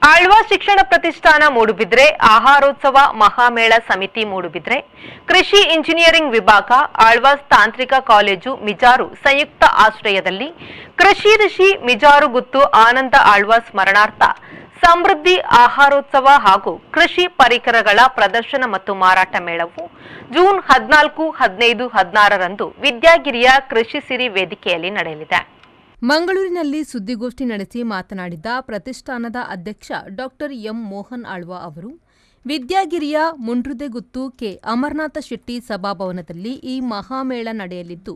ಆಳ್ವಾ ಶಿಕ್ಷಣ ಪ್ರತಿಷ್ಠಾನ ಮೂಡುಬಿದ್ರೆ, ಆಹಾರೋತ್ಸವ ಮಹಾಮೇಳ ಸಮಿತಿ ಮೂಡುಬಿದ್ರೆ, ಕೃಷಿ ಇಂಜಿನಿಯರಿಂಗ್ ವಿಭಾಗ, ಆಳ್ವಾಸ್ ತಾಂತ್ರಿಕ ಕಾಲೇಜು ಮಿಜಾರು ಸಂಯುಕ್ತ ಆಶ್ರಯದಲ್ಲಿ ಕೃಷಿ ಋಷಿ ಮಿಜಾರು ಗುತ್ತು ಆನಂದ ಆಳ್ವಾ ಸ್ಮರಣಾರ್ಥ ಸಮೃದ್ಧಿ ಆಹಾರೋತ್ಸವ ಹಾಗೂ ಕೃಷಿ ಪರಿಕರಗಳ ಪ್ರದರ್ಶನ ಮತ್ತು ಮಾರಾಟ ಮೇಳವು ಜೂನ್ 14, 15, 16ರಂದು ವಿದ್ಯಾಗಿರಿಯ ಕೃಷಿ ಸಿರಿ ವೇದಿಕೆಯಲ್ಲಿ ನಡೆಯಲಿದೆ. ಮಂಗಳೂರಿನಲ್ಲಿ ಸುದ್ದಿಗೋಷ್ಠಿ ನಡೆಸಿ ಮಾತನಾಡಿದ ಪ್ರತಿಷ್ಠಾನದ ಅಧ್ಯಕ್ಷ ಡಾ ಎಂ ಮೋಹನ್ ಆಳ್ವಾ ಅವರು, ವಿದ್ಯಾಗಿರಿಯ ಮುಂಡ್ರುದೆಗುತ್ತು ಕೆ ಅಮರನಾಥ ಶೆಟ್ಟಿ ಸಭಾಭವನದಲ್ಲಿ ಈ ಮಹಾಮೇಳ ನಡೆಯಲಿದ್ದು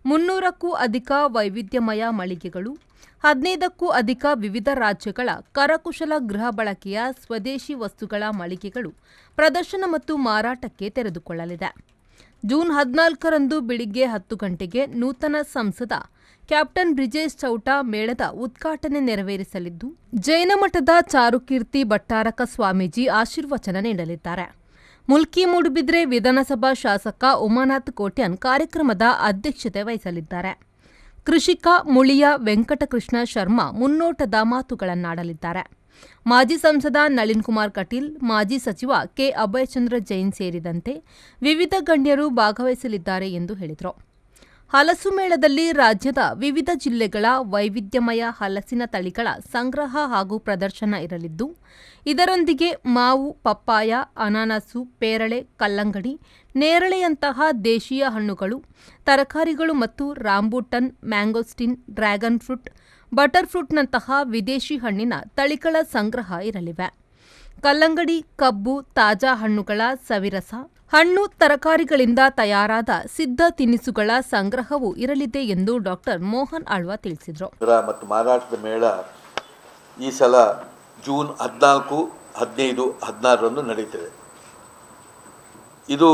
300ಕ್ಕೂ ಅಧಿಕ ವೈವಿಧ್ಯಮಯ ಮಳಿಗೆಗಳು, 15ಕ್ಕೂ ಅಧಿಕ ವಿವಿಧ ರಾಜ್ಯಗಳ ಕರಕುಶಲ ಗೃಹ ಬಳಕೆಯ ಸ್ವದೇಶಿ ವಸ್ತುಗಳ ಮಳಿಗೆಗಳು ಪ್ರದರ್ಶನ ಮತ್ತು ಮಾರಾಟಕ್ಕೆ ತೆರೆದುಕೊಳ್ಳಲಿದೆ. ಜೂನ್ 14ರಂದು ಬೆಳಿಗ್ಗೆ 10 ಗಂಟೆಗೆ ನೂತನ ಸಂಸದ ಕ್ಯಾಪ್ಟನ್ ಬ್ರಿಜೇಶ್ ಚೌಟ ಮೇಳದ ಉದ್ಘಾಟನೆ ನೆರವೇರಿಸಲಿದ್ದು, ಜೈನ ಮಠದ ಚಾರುಕೀರ್ತಿ ಭಟ್ಟಾರಕ ಸ್ವಾಮೀಜಿ ಆಶೀರ್ವಚನ ನೀಡಲಿದ್ದಾರೆ. ಮುಲ್ಕಿ ಮೂಡುಬಿದ್ರೆ ವಿಧಾನಸಭಾ ಶಾಸಕ ಉಮಾನಾಥ್ ಕೋಟ್ಯಾನ್ ಕಾರ್ಯಕ್ರಮದ ಅಧ್ಯಕ್ಷತೆ ವಹಿಸಲಿದ್ದಾರೆ. ಕೃಷಿಕ ಮುಳಿಯ ವೆಂಕಟಕೃಷ್ಣ ಶರ್ಮಾ ಮುನ್ನೋಟದ ಮಾತುಗಳನ್ನಾಡಲಿದ್ದಾರೆ. ಮಾಜಿ ಸಂಸದ ನಳಿನ್ ಕುಮಾರ್ ಕಟೀಲ್, ಮಾಜಿ ಸಚಿವ ಕೆ ಅಭಯಚಂದ್ರ ಜೈನ್ ಸೇರಿದಂತೆ ವಿವಿಧ ಗಣ್ಯರು ಭಾಗವಹಿಸಲಿದ್ದಾರೆ ಎಂದು ಹೇಳಿದರು. ಹಲಸು ಮೇಳದಲ್ಲಿ ರಾಜ್ಯದ ವಿವಿಧ ಜಿಲ್ಲೆಗಳ ವೈವಿಧ್ಯಮಯ ಹಲಸಿನ ತಳಿಗಳ ಸಂಗ್ರಹ ಹಾಗೂ ಪ್ರದರ್ಶನ ಇರಲಿದ್ದು, ಇದರೊಂದಿಗೆ ಮಾವು, ಪಪ್ಪಾಯ, ಅನಾನಸು, ಪೇರಳೆ, ಕಲ್ಲಂಗಡಿ, ನೇರಳೆಯಂತಹ ದೇಶೀಯ ಹಣ್ಣುಗಳು, ತರಕಾರಿಗಳು ಮತ್ತು ರಾಂಬೂಟನ್, ಮ್ಯಾಂಗೋಸ್ಟಿನ್, ಡ್ರ್ಯಾಗನ್ ಫ್ರೂಟ್, ಬಟರ್ ಫ್ರೂಟ್ನಂತಹ ವಿದೇಶಿ ಹಣ್ಣಿನ ತಳಿಗಳ ಸಂಗ್ರಹ ಇರಲಿವೆ. ಕಲ್ಲಂಗಡಿ, ಕಬ್ಬು, ತಾಜಾ ಹಣ್ಣುಗಳ ಸವಿರಸ, ಹಣ್ಣು ತರಕಾರಿಗಳಿಂದ ತಯಾರಾದ ಸಿದ್ಧ ತಿನಿಸುಗಳ ಸಂಗ್ರಹವೂ ಇರಲಿದೆ ಎಂದು ಡಾ ಮೋಹನ್ ಆಳ್ವಾ ತಿಳಿಸಿದರು. ಮತ್ತು ಮಾರಾಟದ ಮೇಳ ಈ ಸಲ ಜೂನ್ 14, 15, 16ರಂದು ನಡೆಯುತ್ತದೆ. ಇದು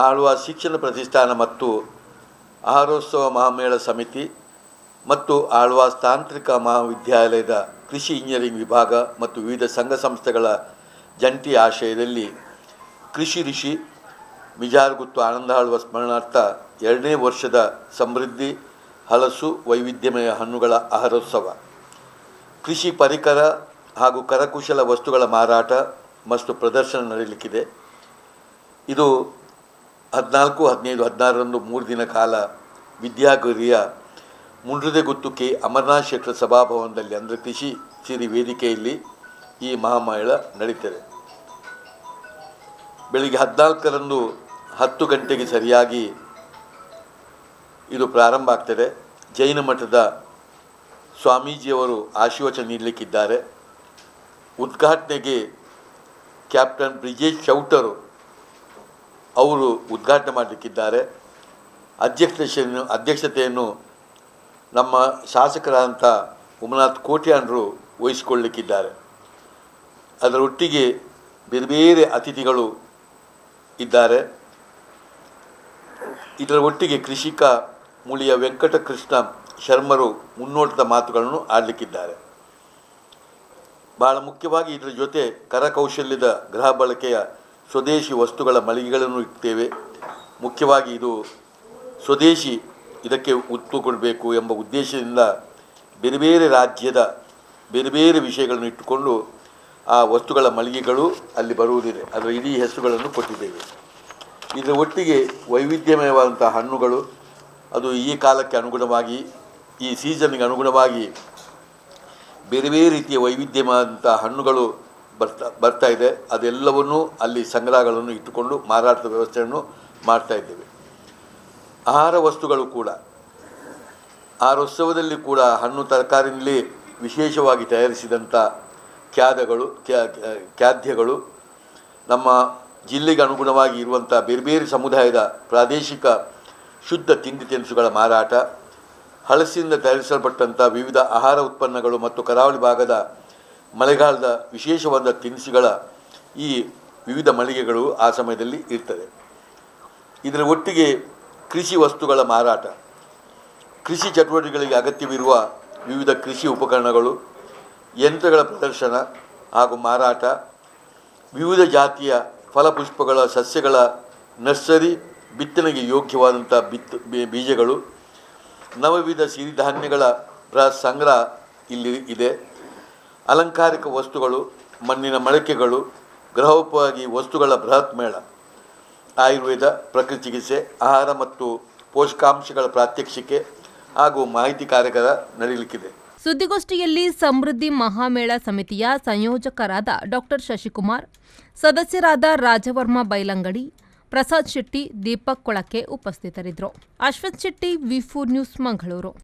ಆಳ್ವಾ ಶಿಕ್ಷಣ ಪ್ರತಿಷ್ಠಾನ ಮತ್ತು ಆಹಾರೋತ್ಸವ ಮಹಾಮೇಳ ಸಮಿತಿ ಮತ್ತು ಆಳ್ವಾಸ್ ತಾಂತ್ರಿಕ ಮಹಾವಿದ್ಯಾಲಯದ ಕೃಷಿ ಇಂಜಿನಿಯರಿಂಗ್ ವಿಭಾಗ ಮತ್ತು ವಿವಿಧ ಸಂಘ ಸಂಸ್ಥೆಗಳ ಜಂಟಿ ಆಶ್ರಯದಲ್ಲಿ ಕೃಷಿ ಋಷಿ ಮಿಜಾರು ಗುತ್ತು ಆನಂದ ಆಳ್ವಾ ಸ್ಮರಣಾರ್ಥ 2ನೇ ವರ್ಷದ ಸಮೃದ್ಧಿ ಹಲಸು ವೈವಿಧ್ಯಮಯ ಹಣ್ಣುಗಳ ಆಹಾರೋತ್ಸವ, ಕೃಷಿ ಪರಿಕರ ಹಾಗೂ ಕರಕುಶಲ ವಸ್ತುಗಳ ಮಾರಾಟ ಮತ್ತು ಪ್ರದರ್ಶನ ನಡೆಯಲಿಕ್ಕಿದೆ. ಇದು 14, 15, 16ರಂದು 3 ದಿನ ಕಾಲ ವಿದ್ಯಾಗಿರಿಯ ಮುಂಡ್ರುದೆಗುತ್ತು ಕೆ ಅಮರನಾಥ ಶೆಟ್ಟಿ ಸಭಾಭವನದಲ್ಲಿ ಅಂದರೆ ಕೃಷಿ ಸಿರಿ ವೇದಿಕೆಯಲ್ಲಿ ಈ ಮಹಾಮೇಳ ನಡೀತದೆ. ಬೆಳಿಗ್ಗೆ 14ರಂದು 10 ಗಂಟೆಗೆ ಸರಿಯಾಗಿ ಇದು ಪ್ರಾರಂಭ ಆಗ್ತದೆ. ಜೈನ ಮಠದ ಸ್ವಾಮೀಜಿಯವರು ಆಶೀರ್ವಚನ ನೀಡಲಿಕ್ಕಿದ್ದಾರೆ. ಉದ್ಘಾಟನೆಗೆ ಕ್ಯಾಪ್ಟನ್ ಬ್ರಿಜೇಶ್ ಚೌಟರು ಅವರು ಉದ್ಘಾಟನೆ ಮಾಡಲಿಕ್ಕಿದ್ದಾರೆ. ಅಧ್ಯಕ್ಷತೆಯನ್ನು ನಮ್ಮ ಶಾಸಕರಾದಂಥ ಉಮಾನಾಥ್ ಕೋಟ್ಯಾನ್ರು ವಹಿಸಿಕೊಳ್ಳಲಿಕ್ಕಿದ್ದಾರೆ. ಅದರೊಟ್ಟಿಗೆ ಬೇರೆ ಬೇರೆ ಅತಿಥಿಗಳು ಇದ್ದಾರೆ. ಇದರ ಒಟ್ಟಿಗೆ ಕೃಷಿಕ ಮುಳಿಯ ವೆಂಕಟಕೃಷ್ಣ ಶರ್ಮರು ಮುನ್ನೋಟದ ಮಾತುಗಳನ್ನು ಆಡಲಿಕ್ಕಿದ್ದಾರೆ. ಬಹಳ ಮುಖ್ಯವಾಗಿ ಇದರ ಜೊತೆ ಕರಕೌಶಲ್ಯದ ಗೃಹ ಬಳಕೆಯ ಸ್ವದೇಶಿ ವಸ್ತುಗಳ ಮಳಿಗೆಗಳನ್ನು ಇಡ್ತೇವೆ. ಮುಖ್ಯವಾಗಿ ಇದು ಸ್ವದೇಶಿ ಇದಕ್ಕೆ ಒತ್ತು ಕೊಡಬೇಕು ಎಂಬ ಉದ್ದೇಶದಿಂದ ಬೇರೆ ಬೇರೆ ರಾಜ್ಯದ ಬೇರೆ ಬೇರೆ ವಿಷಯಗಳನ್ನು ಇಟ್ಟುಕೊಂಡು ಆ ವಸ್ತುಗಳ ಮಳಿಗೆಗಳು ಅಲ್ಲಿ ಬರುವುದಿದೆ. ಅದರ ಇಡೀ ಹೆಸರುಗಳನ್ನು ಕೊಟ್ಟಿದ್ದೇವೆ. ಇದರ ಒಟ್ಟಿಗೆ ವೈವಿಧ್ಯಮಯವಾದಂಥ ಹಣ್ಣುಗಳು, ಅದು ಈ ಕಾಲಕ್ಕೆ ಅನುಗುಣವಾಗಿ ಈ ಸೀಸನ್ಗೆ ಅನುಗುಣವಾಗಿ ಬೇರೆ ಬೇರೆ ರೀತಿಯ ವೈವಿಧ್ಯಮಯವಾದಂಥ ಹಣ್ಣುಗಳು ಬರ್ತಾ ಇದೆ. ಅದೆಲ್ಲವನ್ನೂ ಅಲ್ಲಿ ಸಂಗ್ರಹಗಳನ್ನು ಇಟ್ಟುಕೊಂಡು ಮಾರಾಟದ ವ್ಯವಸ್ಥೆಯನ್ನು ಮಾಡ್ತಾಯಿದ್ದೇವೆ. ಆಹಾರ ವಸ್ತುಗಳು ಕೂಡ ಆಹಾರೋತ್ಸವದಲ್ಲಿ ಕೂಡ ಹಣ್ಣು ತರಕಾರಿಯಲ್ಲಿ ವಿಶೇಷವಾಗಿ ತಯಾರಿಸಿದಂಥ ಖಾದ್ಯಗಳು, ನಮ್ಮ ಜಿಲ್ಲೆಗೆ ಅನುಗುಣವಾಗಿ ಇರುವಂಥ ಬೇರೆ ಬೇರೆ ಸಮುದಾಯದ ಪ್ರಾದೇಶಿಕ ಶುದ್ಧ ತಿಂಡಿ ತಿನಿಸುಗಳ ಮಾರಾಟ, ಹಲಸಿನಿಂದ ತಯಾರಿಸಲ್ಪಟ್ಟಂಥ ವಿವಿಧ ಆಹಾರ ಉತ್ಪನ್ನಗಳು ಮತ್ತು ಕರಾವಳಿ ಭಾಗದ ಮಳೆಗಾಲದ ವಿಶೇಷವಾದ ತಿನಿಸುಗಳ ಈ ವಿವಿಧ ಮಳಿಗೆಗಳು ಆ ಸಮಯದಲ್ಲಿ ಇರ್ತದೆ. ಇದರ ಒಟ್ಟಿಗೆ ಕೃಷಿ ವಸ್ತುಗಳ ಮಾರಾಟ, ಕೃಷಿ ಚಟುವಟಿಕೆಗಳಿಗೆ ಅಗತ್ಯವಿರುವ ವಿವಿಧ ಕೃಷಿ ಉಪಕರಣಗಳು, ಯಂತ್ರಗಳ ಪ್ರದರ್ಶನ ಹಾಗೂ ಮಾರಾಟ, ವಿವಿಧ ಜಾತಿಯ ಫಲಪುಷ್ಪಗಳ ಸಸ್ಯಗಳ ನರ್ಸರಿ, ಬಿತ್ತನೆಗೆ ಯೋಗ್ಯವಾದಂಥ ಬೀಜಗಳು, ನವವಿಧ ಸಿರಿಧಾನ್ಯಗಳ ಸಂಗ್ರಹ ಇಲ್ಲಿ ಇದೆ. ಅಲಂಕಾರಿಕ ವಸ್ತುಗಳು, ಮಣ್ಣಿನ ಮಳಿಗೆಗಳು, ಗೃಹೋಪಯೋಗಿ ವಸ್ತುಗಳ ಬೃಹತ್ ಮೇಳ, ಆಯುರ್ವೇದ, ಪ್ರಕೃತಿ ಚಿಕಿತ್ಸೆ, ಆಹಾರ ಮತ್ತು ಪೋಷಕಾಂಶಗಳ ಪ್ರಾತ್ಯಕ್ಷಿಕೆ ಹಾಗೂ ಮಾಹಿತಿ ಕಾರ್ಯಾಗಾರ ನಡೆಯಲಿಕ್ಕಿದೆ. ಸುದ್ದಿಗೋಷ್ಠಿಯಲ್ಲಿ ಸಮೃದ್ಧಿ ಮಹಾಮೇಳ ಸಮಿತಿಯ ಸಂಯೋಜಕರಾದ ಡಾಕ್ಟರ್ ಶಶಿಕುಮಾರ್, ಸದಸ್ಯರಾದ ರಾಜವರ್ಮ ಬೈಲಂಗಡಿ, ಪ್ರಸಾದ್ ಶೆಟ್ಟಿ, ದೀಪಕ್ ಕೊಳಕೆ ಉಪಸ್ಥಿತರಿದ್ದರು. ಅಶ್ವಥ್ ಶೆಟ್ಟಿ, ವಿ4 ನ್ಯೂಸ್, ಮಂಗಳೂರು.